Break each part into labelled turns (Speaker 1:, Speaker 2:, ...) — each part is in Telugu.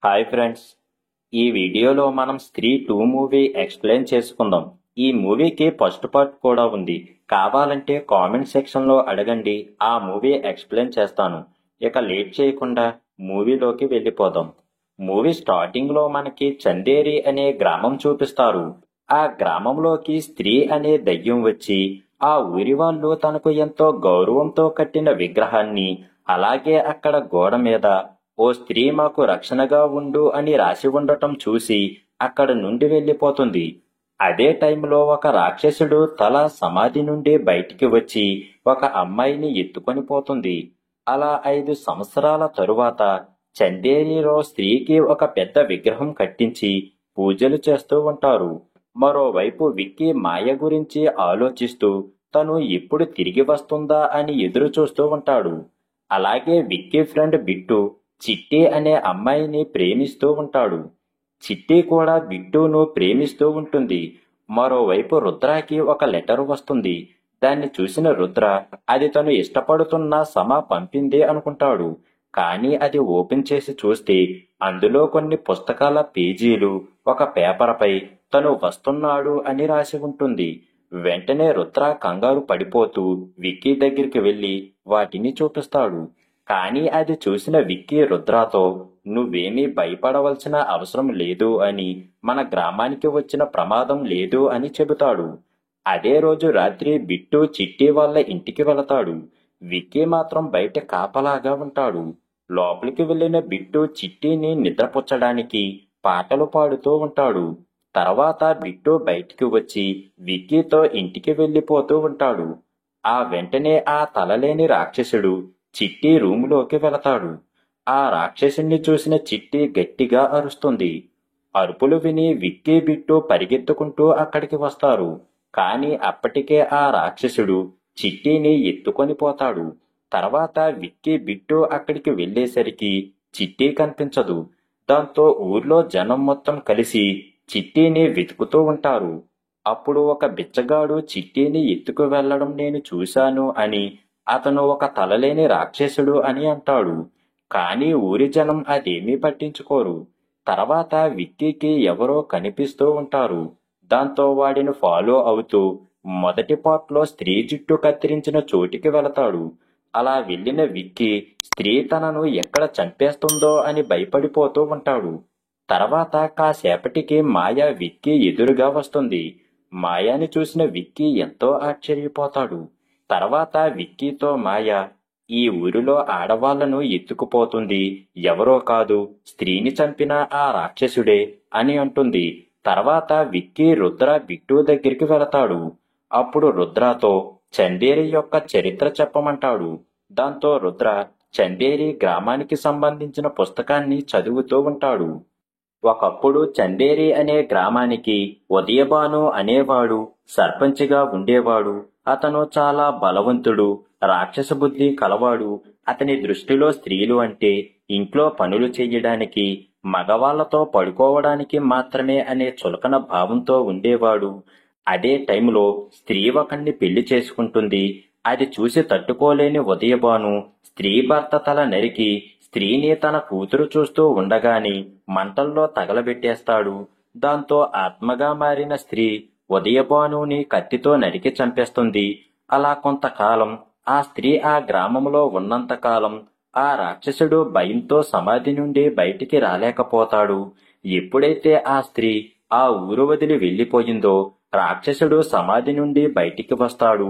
Speaker 1: హాయ్ ఫ్రెండ్స్, ఈ వీడియోలో మనం స్త్రీ 2 మూవీ ఎక్స్ప్లెయిన్ చేసుకుందాం. ఈ మూవీకి ఫస్ట్ పార్ట్ కూడా ఉంది. కావాలంటే కామెంట్ సెక్షన్లో అడగండి, ఆ మూవీ ఎక్స్ప్లెయిన్ చేస్తాను. ఇక లేట్ చేయకుండా మూవీలోకి వెళ్ళిపోదాం. మూవీ స్టార్టింగ్ లో మనకి చందేరి అనే గ్రామం చూపిస్తారు. ఆ గ్రామంలోకి స్త్రీ అనే దయ్యం వచ్చి ఆ ఊరి వాళ్ళు తనకు ఎంతో గౌరవంతో కట్టిన విగ్రహాన్ని, అలాగే అక్కడ గోడ మీద ఓ స్త్రీ మాకు రక్షణగా ఉండు అని రాసి ఉండటం చూసి అక్కడ నుండి వెళ్ళిపోతుంది. అదే టైంలో ఒక రాక్షసుడు తల సమాధి నుండి బయటికి వచ్చి ఒక అమ్మాయిని ఎత్తుకొని పోతుంది. అలా 5 సంవత్సరాల తరువాత చందేరిలో స్త్రీకి ఒక పెద్ద విగ్రహం కట్టించి పూజలు చేస్తూ ఉంటారు. మరోవైపు విక్కీ మాయ గురించి ఆలోచిస్తూ తను ఎప్పుడు తిరిగి వస్తుందా అని ఎదురు చూస్తూ ఉంటాడు. అలాగే విక్కీ ఫ్రెండ్ బిట్టు చిట్టి అనే అమ్మాయిని ప్రేమిస్తూ ఉంటాడు. చిట్టి కూడా బిట్టును ప్రేమిస్తూ ఉంటుంది. మరోవైపు రుద్రాకి ఒక లెటర్ వస్తుంది. దాన్ని చూసిన రుద్ర అది తను ఇష్టపడుతున్న సమ పంపిందే అనుకుంటాడు. కానీ అది ఓపెన్ చేసి చూస్తే అందులో కొన్ని పుస్తకాల పేజీలు, ఒక పేపర్పై తను వస్తున్నాడు అని రాసి ఉంటుంది. వెంటనే రుద్ర కంగారు పడిపోతూ విక్కీ దగ్గరికి వెళ్లి వాటిని చూపిస్తాడు. కానీ అది చూసిన విక్కీ రుద్రతో నువ్వేమీ భయపడవలసిన అవసరం లేదు అని, మన గ్రామానికి వచ్చిన ప్రమాదం లేదు అని చెబుతాడు. అదే రోజు రాత్రి బిట్టు చిట్టి వాళ్ళ ఇంటికి వెళతాడు. విక్కీ మాత్రం బయట కాపలాగా ఉంటాడు. లోపలికి వెళ్లిన బిట్టు చిట్టిని నిద్రపుచ్చడానికి పాటలు పాడుతూ ఉంటాడు. తర్వాత బిట్టు బయటికి వచ్చి విక్కీతో ఇంటికి వెళ్లిపోతూ ఉంటాడు. ఆ వెంటనే ఆ తలలేని రాక్షసుడు చిట్టి రూములోకి వెళతాడు. ఆ రాక్షసుణ్ణి చూసిన చిట్టి గట్టిగా అరుస్తుంది. అరుపులు విని విక్కీ బిట్టు పరిగెత్తుకుంటూ అక్కడికి వస్తారు. కానీ అప్పటికే ఆ రాక్షసుడు చిట్టిని ఎత్తుకొని పోతాడు. తర్వాత విక్కీ బిట్టు అక్కడికి వెళ్లేసరికి చిట్టి కనిపించదు. దాంతో ఊర్లో జనం మొత్తం కలిసి చిట్టిని వెతుకుతూ ఉంటారు. అప్పుడు ఒక బిచ్చగాడు చిట్టిని ఎత్తుకు వెళ్లడం నేను చూశాను అని, అతను ఒక తలలేని రాక్షసుడు అని అంటాడు. కానీ ఊరి జనం అదేమీ పట్టించుకోరు. తర్వాత విక్కీకి ఎవరో కనిపిస్తూ ఉంటారు. దాంతో వాడిని ఫాలో అవుతూ మొదటి పార్ట్లో స్త్రీ జుట్టు కత్తిరించిన చోటికి వెళతాడు. అలా వెళ్ళిన విక్కీ స్త్రీ తనను ఎక్కడ చంపేస్తుందో అని భయపడిపోతూ ఉంటాడు. తర్వాత కాసేపటికి మాయ విక్కీ ఎదురుగా వస్తుంది. మాయాని చూసిన విక్కీ ఎంతో ఆశ్చర్యపోతాడు. తర్వాత విక్కీతో మాయ ఈ ఊరిలో ఆడవాళ్లను ఎత్తుకుపోతుంది ఎవరో కాదు, స్త్రీని చంపిన ఆ రాక్షసుడే అని అంటుంది. తర్వాత విక్కీ రుద్ర బిట్టు దగ్గరికి వెళతాడు. అప్పుడు రుద్రతో చందేరి యొక్క చరిత్ర చెప్పమంటాడు. దాంతో రుద్ర చందేరి గ్రామానికి సంబంధించిన పుస్తకాన్ని చదువుతూ ఉంటాడు. ఒకప్పుడు చందేరి అనే గ్రామానికి ఉదయభాను అనేవాడు సర్పంచిగా ఉండేవాడు. అతను చాలా బలవంతుడు, రాక్షస బుద్ధి కలవాడు. అతని దృష్టిలో స్త్రీలు అంటే ఇంట్లో పనులు చెయ్యడానికి, మగవాళ్లతో పడుకోవడానికి మాత్రమే అనే చులకన భావంతో ఉండేవాడు. అదే టైంలో స్త్రీ ఒకణ్ణి పెళ్లి చేసుకుంటుంది. అది చూసి తట్టుకోలేని ఉదయభాను స్త్రీ భర్త తల నరికి స్త్రీని తన కూతురు చూస్తూ ఉండగాని మంటల్లో తగలబెట్టేస్తాడు. దాంతో ఆత్మగా మారిన స్త్రీ ఉదయభానుని కత్తితో నరికి చంపేస్తుంది. అలా కొంతకాలం ఆ స్త్రీ ఆ గ్రామంలో ఉన్నంతకాలం ఆ రాక్షసుడు భయంతో సమాధి నుండి బయటికి రాలేకపోతాడు. ఎప్పుడైతే ఆ స్త్రీ ఆ ఊరు వదిలి వెళ్లిపోయిందో రాక్షసుడు సమాధి నుండి బయటికి వస్తాడు.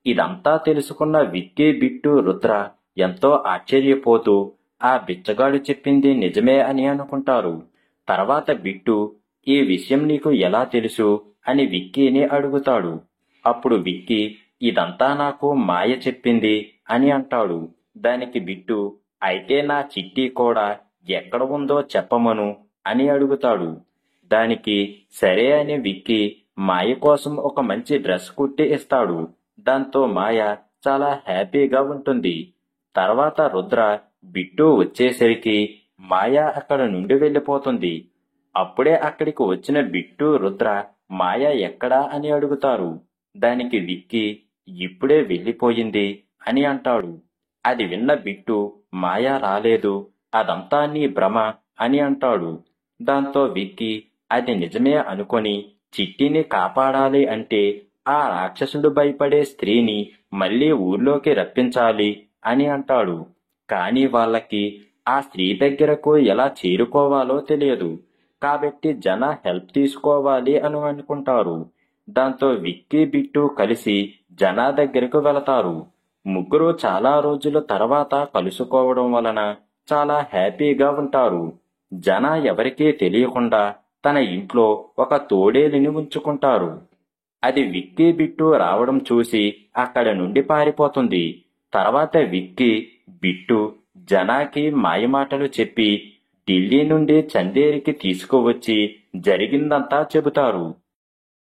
Speaker 1: ఇదంతా తెలుసుకున్న విక్కీ బిట్టు రుద్ర ఎంతో ఆశ్చర్యపోతూ ఆ బిచ్చగాడు చెప్పింది నిజమే అని అనుకుంటారు. తర్వాత బిట్టు ఈ విషయం నీకు ఎలా తెలుసు అని విక్కీని అడుగుతాడు. అప్పుడు విక్కీ ఇదంతా నాకు మాయ చెప్పింది అని అంటాడు. దానికి బిట్టు అయితే నా చిట్టి కూడా ఎక్కడ ఉందో చెప్పమను అని అడుగుతాడు. దానికి సరే అని విక్కీ మాయ కోసం ఒక మంచి డ్రెస్ కుట్టి ఇస్తాడు. దాంతో మాయ చాలా హ్యాపీగా ఉంటుంది. తర్వాత రుద్ర బిట్టు వచ్చేసరికి మాయ అక్కడ నుండి వెళ్ళిపోతుంది. అప్పుడే అక్కడికి వచ్చిన బిట్టు రుద్ర మాయ ఎక్కడా అని అడుగుతారు. దానికి విక్కీ ఇప్పుడే వెళ్ళిపోయింది అని అంటాడు. అది విన్న బిట్టు మాయ రాలేదు, అదంతా నీ భ్రమ అని అంటాడు. దాంతో విక్కీ అది నిజమే అనుకొని చిట్టిని కాపాడాలి అంటే ఆ రాక్షసుడు భయపడే స్త్రీని మళ్ళీ ఊర్లోకి రప్పించాలి అని అంటాడు. కానీ వాళ్ళకి ఆ స్త్రీ దగ్గరకు ఎలా చేరుకోవాలో తెలియదు. కాబట్టి జన హెల్ప్ తీసుకోవాలి అని అనుకుంటారు. దాంతో విక్కీ బిట్టు కలిసి జనా దగ్గరకు వెళతారు. ముగ్గురు చాలా రోజుల తర్వాత కలుసుకోవడం వలన చాలా హ్యాపీగా ఉంటారు. జన ఎవరికీ తెలియకుండా తన ఇంట్లో ఒక తోడేలిని ఉంచుకుంటారు. అది విక్కీ బిట్టు రావడం చూసి అక్కడ నుండి పారిపోతుంది. తర్వాత విక్కీ బిట్టు జనాకి మాయమాటలు చెప్పి ఢిల్లీ నుండి చందేరికి తీసుకువచ్చి జరిగిందంతా చెబుతారు.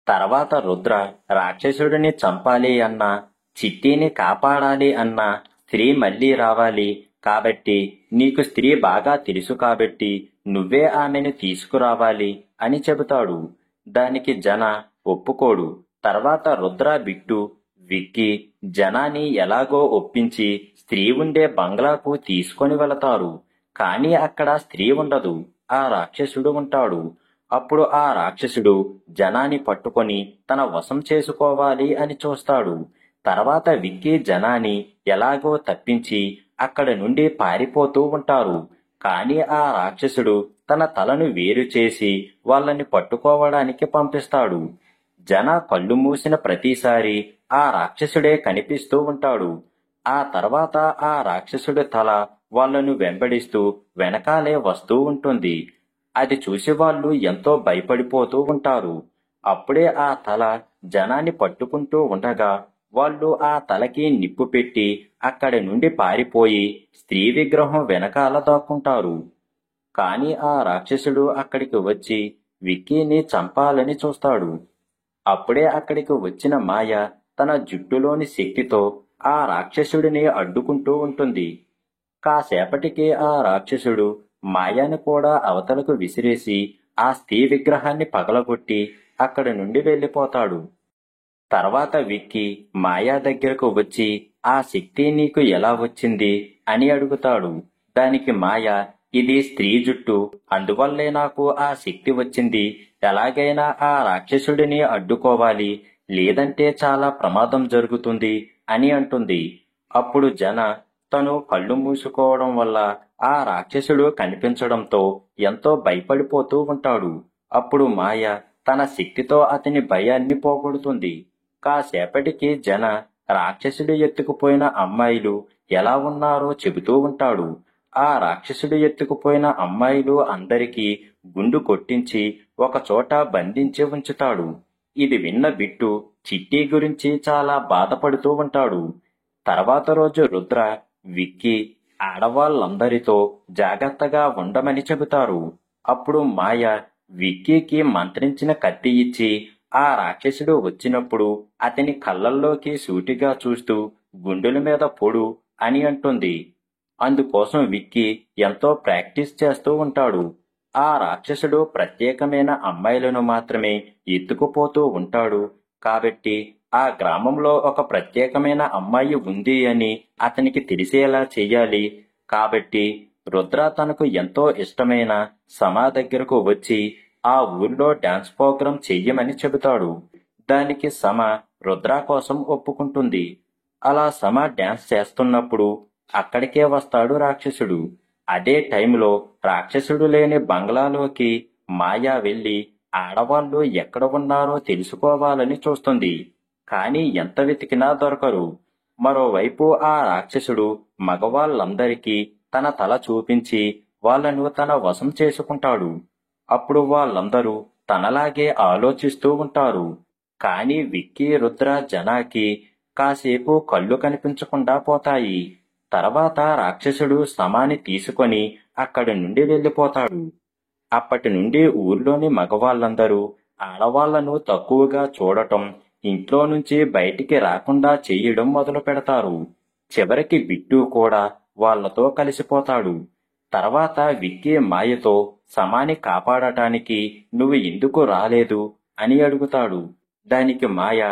Speaker 1: తర్వాత రుద్ర రాక్షసుడిని చంపాలి అన్నా చిట్టిని కాపాడాలి అన్నా స్త్రీ మళ్ళీ రావాలి, కాబట్టి నీకు స్త్రీ బాగా తెలుసు కాబట్టి నువ్వే ఆమెను తీసుకురావాలి అని చెబుతాడు. దానికి జన ఒప్పుకోడు. తర్వాత రుద్ర బిట్టు విక్కీ జనాని ఎలాగో ఒప్పించి స్త్రీ ఉండే బంగ్లాకు తీసుకొని వెళతారు. కానీ అక్కడ స్త్రీ ఉండదు, ఆ రాక్షసుడు ఉంటాడు. అప్పుడు ఆ రాక్షసుడు జనాని పట్టుకొని తన వశం చేసుకోవాలి అని చూస్తాడు. తర్వాత విక్కీ జనాని ఎలాగో తప్పించి అక్కడ నుండి పారిపోతూ ఉంటారు. కానీ ఆ రాక్షసుడు తన తలను వేరు చేసి వాళ్ళని పట్టుకోవడానికి పంపిస్తాడు. జన కళ్ళు మూసిన ప్రతిసారి ఆ రాక్షసుడే కనిపిస్తూ ఉంటాడు. ఆ తర్వాత ఆ రాక్షసుడి తల వాళ్ళను వెంబడిస్తూ వెనకాలే వస్తూ ఉంటుంది. అది చూసి వాళ్ళు ఎంతో భయపడిపోతూ ఉంటారు. అప్పుడే ఆ తల జనాన్ని పట్టుకుంటూ ఉండగా వాళ్ళు ఆ తలకి నిప్పు పెట్టి అక్కడి నుండి పారిపోయి స్త్రీ విగ్రహం వెనకాల దాక్కుంటారు. కానీ ఆ రాక్షసుడు అక్కడికి వచ్చి విక్కీని చంపాలని చూస్తాడు. అప్పుడే అక్కడికి వచ్చిన మాయ తన జుట్టులోని శక్తితో ఆ రాక్షసుడిని అడ్డుకుంటూ ఉంటుంది. కాసేపటికి ఆ రాక్షసుడు మాయను కూడా అవతలకు విసిరేసి ఆ స్త్రీ విగ్రహాన్ని పగలగొట్టి అక్కడి నుండి వెళ్ళిపోతాడు. తర్వాత విక్కీ మాయా దగ్గరకు వచ్చి ఆ శక్తి నీకు ఎలా వచ్చింది అని అడుగుతాడు. దానికి మాయ, ఇది స్త్రీ జుట్టు, అందువల్లే నాకు ఆ శక్తి వచ్చింది. ఎలాగైనా ఆ రాక్షసుడిని అడ్డుకోవాలి, లేదంటే చాలా ప్రమాదం జరుగుతుంది అని అంటుంది. అప్పుడు జన తను కళ్ళు మూసుకోవడం వల్ల ఆ రాక్షసుడు కనిపించడంతో ఎంతో భయపడిపోతూ ఉంటాడు. అప్పుడు మాయ తన శక్తితో అతని భయాన్ని పోగొడుతుంది. కాసేపటికి జన రాక్షసుడు ఎత్తుకుపోయిన అమ్మాయిలు ఎలా ఉన్నారో చెబుతూ ఉంటాడు. ఆ రాక్షసుడు ఎత్తుకుపోయిన అమ్మాయిలు అందరికీ గుండు కొట్టించి ఒకచోట బంధించి ఉంచుతాడు. ఇది విన్న బిట్టు చిట్టి గురించి చాలా బాధపడుతూ ఉంటాడు. తర్వాత రోజు రుద్ర విక్కీ ఆడవాళ్ళందరితో జాగ్రత్తగా ఉండమని చెబుతారు. అప్పుడు మాయ విక్కీకి మంత్రించిన కత్తి ఇచ్చి ఆ రాక్షసుడు వచ్చినప్పుడు అతని కళ్ళల్లోకి సూటిగా చూస్తూ గుండెల మీద పొడు అని అంటుంది. అందుకోసం విక్కీ ఎంతో ప్రాక్టీస్ చేస్తూ ఉంటాడు. ఆ రాక్షసుడు ప్రత్యేకమైన అమ్మాయిలను మాత్రమే ఎత్తుకుపోతూ ఉంటాడు. కాబట్టి ఆ గ్రామంలో ఒక ప్రత్యేకమైన అమ్మాయి ఉంది అని అతనికి తెలిసేలా చెయ్యాలి. కాబట్టి రుద్ర తనకు ఎంతో ఇష్టమైన సమా దగ్గరకు వచ్చి ఆ ఊర్లో డాన్స్ ప్రోగ్రాం చెయ్యమని చెబుతాడు. దానికి సమ రుద్ర కోసం ఒప్పుకుంటుంది. అలా సమ డాన్స్ చేస్తున్నప్పుడు అక్కడికే వస్తాడు రాక్షసుడు. అదే టైంలో రాక్షసుడు లేని బంగ్లాలోకి మాయా వెళ్లి ఆడవాళ్లు ఎక్కడ ఉన్నారో తెలుసుకోవాలని చూస్తుంది. కాని ఎంత వెతికినా దొరకరు. మరోవైపు ఆ రాక్షసుడు మగవాళ్ళందరికీ తన తల చూపించి వాళ్లను తన వశం చేసుకుంటాడు. అప్పుడు వాళ్ళందరూ తనలాగే ఆలోచిస్తూ ఉంటారు. కాని విక్కీ, రుద్ర, జనాకి కాసేపు కళ్ళు కనిపించకుండా పోతాయి. తర్వాత రాక్షసుడు సమాని తీసుకొని అక్కడి నుండి వెళ్ళిపోతాడు. అప్పటి నుండి ఊర్లోని మగవాళ్ళందరూ ఆడవాళ్లను తక్కువగా చూడటం, ఇంట్లో నుంచి బయటికి రాకుండా చెయ్యడం మొదలు పెడతారు. చివరికి బిట్టు కూడా వాళ్లతో కలిసిపోతాడు. తర్వాత విక్కీ మాయతో సమాని కాపాడటానికి నువ్వు ఎందుకు రాలేదు అని అడుగుతాడు. దానికి మాయ,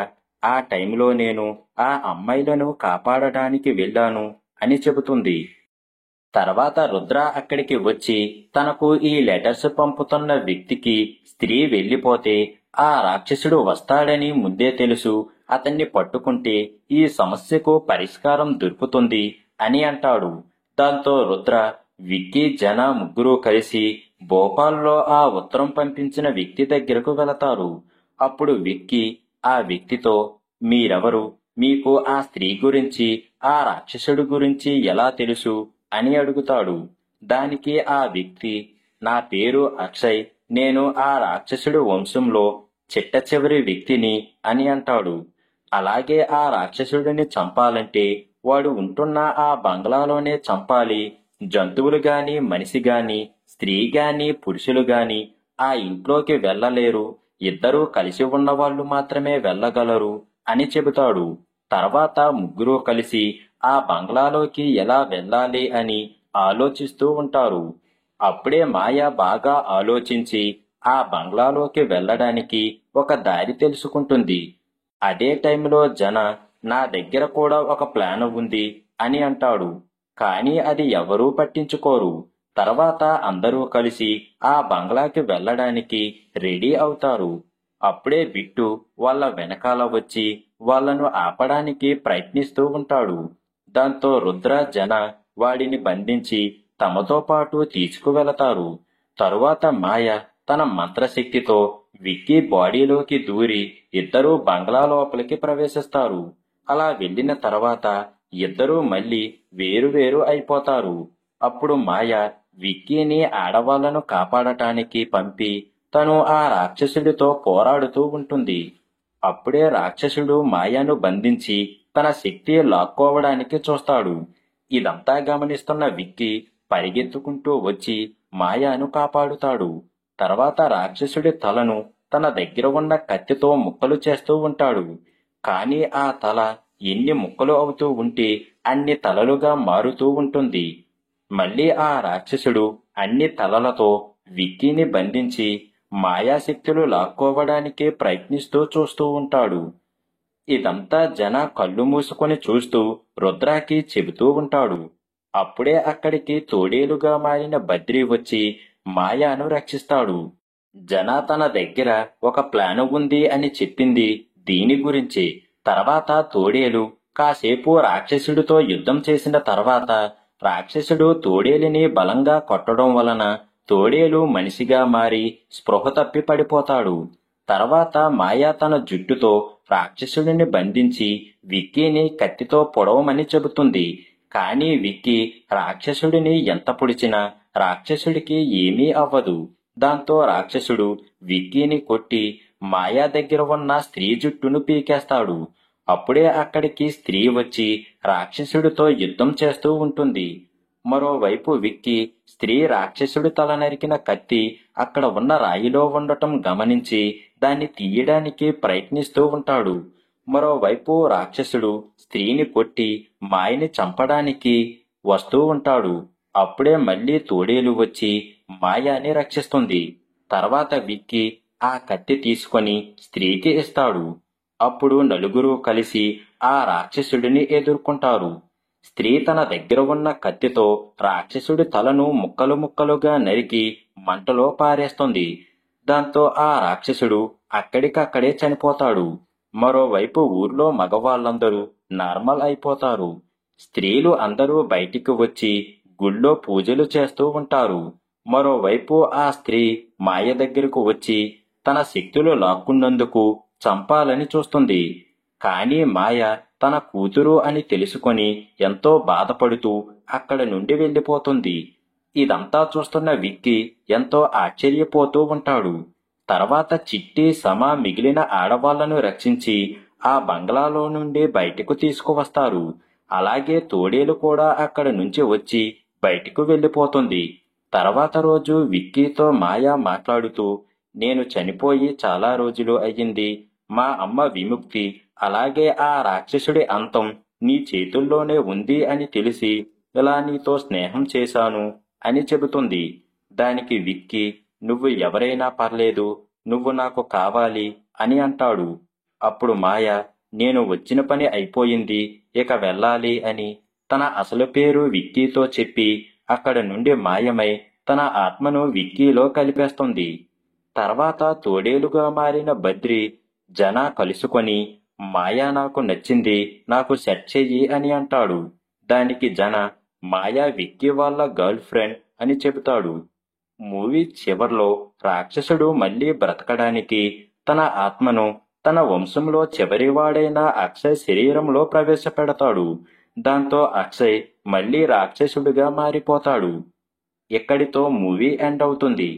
Speaker 1: ఆ టైంలో నేను ఆ అమ్మాయిలను కాపాడటానికి వెళ్ళాను అని చెబుతుంది. తర్వాత రుద్ర అక్కడికి వచ్చి తనకు ఈ లెటర్స్ పంపుతున్న వ్యక్తికి స్త్రీ వెళ్ళిపోతే ఆ రాక్షసుడు వస్తాడని ముందే తెలుసు, అతన్ని పట్టుకుంటే ఈ సమస్యకు పరిష్కారం దొరుకుతుంది అని అంటాడు. దాంతో రుద్ర, విక్కీ, జన ముగ్గురు కలిసి భోపాల్లో ఆ ఉత్తరం పంపించిన వ్యక్తి దగ్గరకు వెళతారు. అప్పుడు విక్కీ ఆ వ్యక్తితో, మీరెవరు, మీకు ఆ స్త్రీ గురించి, ఆ రాక్షసుడి గురించి ఎలా తెలుసు అని అడుగుతాడు. దానికి ఆ వ్యక్తి, నా పేరు అక్షయ్, నేను ఆ రాక్షసుడి వంశంలో చిట్ట చివరి వ్యక్తిని అని అంటాడు. అలాగే ఆ రాక్షసుడిని చంపాలంటే వాడు ఉంటున్న ఆ బంగ్లాలోనే చంపాలి. జంతువులు గాని, మనిషి గాని, స్త్రీ గాని, పురుషులు గాని ఆ ఇంట్లోకి వెళ్ళలేరు. ఇద్దరూ కలిసి ఉన్నవాళ్లు మాత్రమే వెళ్ళగలరు అని చెబుతాడు. తర్వాత ముగ్గురు కలిసి ఆ బంగ్లాలోకి ఎలా వెళ్ళాలి అని ఆలోచిస్తూ ఉంటారు. అప్పుడే మాయ బాగా ఆలోచించి ఆ బంగ్లాలోకి వెళ్ళడానికి ఒక దారి తెలుసుకుంటుంది. అదే టైంలో జన, నా దగ్గర కూడా ఒక ప్లాన్ ఉంది అని అంటాడు. కానీ అది ఎవరూ పట్టించుకోరు. తర్వాత అందరూ కలిసి ఆ బంగ్లాకి వెళ్ళడానికి రెడీ అవుతారు. అప్పుడే బిట్టు వాళ్ళ వెనకాల వచ్చి వాళ్ళను ఆపడానికి ప్రయత్నిస్తూ ఉంటాడు. దాంతో రుద్ర, జన వాడిని బంధించి తమతో పాటు తీసుకువెళతారు. తరువాత మాయ తన మంత్రశక్తితో విక్కీ బాడీలోకి దూరి ఇద్దరూ బంగ్లా లోపలికి ప్రవేశిస్తారు. అలా వెళ్ళిన తర్వాత ఇద్దరూ మళ్ళీ వేరువేరు అయిపోతారు. అప్పుడు మాయ విక్కీని ఆడవాళ్లను కాపాడటానికి పంపి తను ఆ రాక్షసుడితో పోరాడుతూ ఉంటుంది. అప్పుడే రాక్షసుడు మాయను బంధించి తన శక్తి లాక్కోవడానికి చూస్తాడు. ఇదంతా గమనిస్తున్న విక్కీ పరిగెత్తుకుంటూ వచ్చి మాయను కాపాడుతాడు. తర్వాత రాక్షసుడి తలను తన దగ్గర ఉన్న కత్తితో ముక్కలు చేస్తూ ఉంటాడు. కానీ ఆ తల ఎన్ని ముక్కలు అవుతూ ఉంటే అన్ని తలలుగా మారుతూ ఉంటుంది. మళ్ళీ ఆ రాక్షసుడు అన్ని తలలతో విక్కీని బంధించి మాయాశక్తులు లాక్కోవడానికి ప్రయత్నిస్తూ చూస్తూ ఉంటాడు. ఇదంతా జన కళ్ళు మూసుకొని చూస్తూ రుద్రాకి చెబుతూ ఉంటాడు. అప్పుడే అక్కడికి తోడేలుగా మారిన బద్రి వచ్చి మాయాను రక్షిస్తాడు. జన తన దగ్గర ఒక ప్లాన్ ఉంది అని చెప్పింది దీని గురించి. తర్వాత తోడేలు కాసేపు రాక్షసుడితో యుద్ధం చేసిన తర్వాత రాక్షసుడు తోడేలిని బలంగా కొట్టడం వలన తోడేలు మనిషిగా మారి స్పృహ తప్పి పడిపోతాడు. తర్వాత మాయా తన జుట్టుతో రాక్షసుడిని బంధించి విక్కీని కత్తితో పొడవమని చెబుతుంది. కానీ విక్కీ రాక్షసుడిని ఎంత పొడిచినా రాక్షసుడికి ఏమీ అవ్వదు. దాంతో రాక్షసుడు విక్కీని కొట్టి మాయా దగ్గర ఉన్న స్త్రీ జుట్టును పీకేస్తాడు. అప్పుడే అక్కడికి స్త్రీ వచ్చి రాక్షసుడితో యుద్ధం చేస్తూ ఉంటుంది. మరోవైపు విక్కీ స్త్రీ రాక్షసుడి తల నరికిన కత్తి అక్కడ ఉన్న రాయిలో ఉండటం గమనించి దాన్ని తీయడానికి ప్రయత్నిస్తూ ఉంటాడు. మరోవైపు రాక్షసుడు స్త్రీని కొట్టి మాయని చంపడానికి వస్తూ ఉంటాడు. అప్పుడే మళ్ళీ తోడేలు వచ్చి మాయాని రక్షిస్తుంది. తర్వాత విక్కీ ఆ కత్తి తీసుకొని స్త్రీకి ఇస్తాడు. అప్పుడు నలుగురు కలిసి ఆ రాక్షసుడిని ఎదుర్కొంటారు. స్త్రీ తన దగ్గర ఉన్న కత్తితో రాక్షసుడి తలను ముక్కలు ముక్కలుగా నరికి మంటలో పారేస్తుంది. దాంతో ఆ రాక్షసుడు అక్కడికక్కడే చనిపోతాడు. మరోవైపు ఊర్లో మగవాళ్ళందరూ నార్మల్ అయిపోతారు. స్త్రీలు అందరూ బయటికి వచ్చి గుళ్ళో పూజలు చేస్తూ ఉంటారు. మరోవైపు ఆ స్త్రీ మాయ దగ్గరకు వచ్చి తన శక్తులు లాక్కున్నందుకు చంపాలని చూస్తుంది. కానీ మాయ తన కూతురు అని తెలుసుకొని ఎంతో బాధపడుతూ అక్కడి నుండి వెళ్ళిపోతుంది. ఇదంతా చూస్తున్న విక్కీ ఎంతో ఆశ్చర్యపోతూ ఉంటాడు. తర్వాత చిట్టి, సమ మిగిలిన ఆడవాళ్లను రక్షించి ఆ బంగ్లాలో నుండి బయటకు తీసుకువస్తారు. అలాగే తోడేలు కూడా అక్కడి నుంచి వచ్చి బయటకు వెళ్ళిపోతుంది. తర్వాత రోజు విక్కీతో మాయ మాట్లాడుతూ, నేను చనిపోయి చాలా రోజులు అయ్యింది. మా అమ్మ విముక్తి, అలాగే ఆ రాక్షసుడి అంతం నీ చేతుల్లోనే ఉంది అని తెలిసి ఇలా నీతో స్నేహం చేశాను అని చెబుతుంది. దానికి విక్కీ, నువ్వు ఎవరైనా పర్లేదు, నువ్వు నాకు కావాలి అని అంటాడు. అప్పుడు మాయ, నేను వచ్చిన పని అయిపోయింది, ఇక వెళ్ళాలి అని తన అసలు పేరు విక్కీతో చెప్పి అక్కడ నుండి మాయమై తన ఆత్మను విక్కీలో కలిపేస్తుంది. తర్వాత తోడేలుగా మారిన బద్రి జన కలుసుకొని మాయా నాకు నచ్చింది, నాకు సెట్ చెయ్యి అని అంటాడు. దానికి జన మాయా విక్కీ వాళ్ళ గర్ల్ ఫ్రెండ్ అని చెబుతాడు. మూవీ చివర్లో రాక్షసుడు మళ్ళీ బ్రతకడానికి తన ఆత్మను తన వంశంలో చివరివాడైన అక్షయ్ శరీరంలో ప్రవేశపెడతాడు. దాంతో అక్షయ్ మళ్ళీ రాక్షసుడిగా మారిపోతాడు. ఇక్కడితో మూవీ ఎండ్ అవుతుంది.